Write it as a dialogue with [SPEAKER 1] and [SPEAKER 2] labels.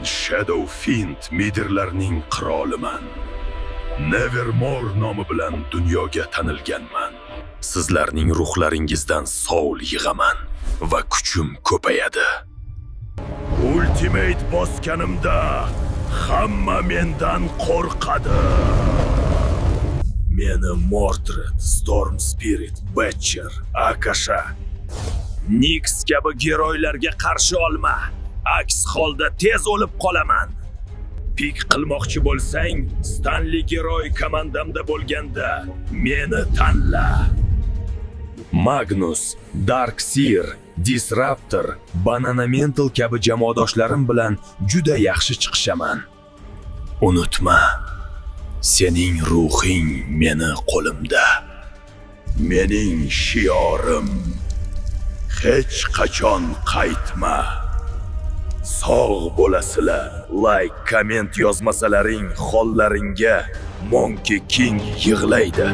[SPEAKER 1] Shadowfiend Midirlarning qiroliman. Nevermore nomi bilan dunyoga tanilganman. Sizlarning ruhlaringizdan soul yig'aman va kuchim ko'payadi. Ultimate bosganimda hamma mendan qo'rqadi. Meni Mordred, Storm Spirit, Butcher, Akasha, Nyx kabi giroylarga qarshi olma. Aks holda tez o'lib qolaman. Pik qilmoqchi bo'lsang, Stanley giroy komandamda bo'lganda meni tanla. Magnus, Darkseer, Disruptor, Banana Mental kabi jamoadoshlarim bilan juda yaxshi chiqishaman. Unutma, sening ruhing meni qo'limda. Mening shiorim hech qachon qaytma. Sog' bo'lasizlar. Like, komment yozmasalaring hollaringga Monkey King yig'laydi.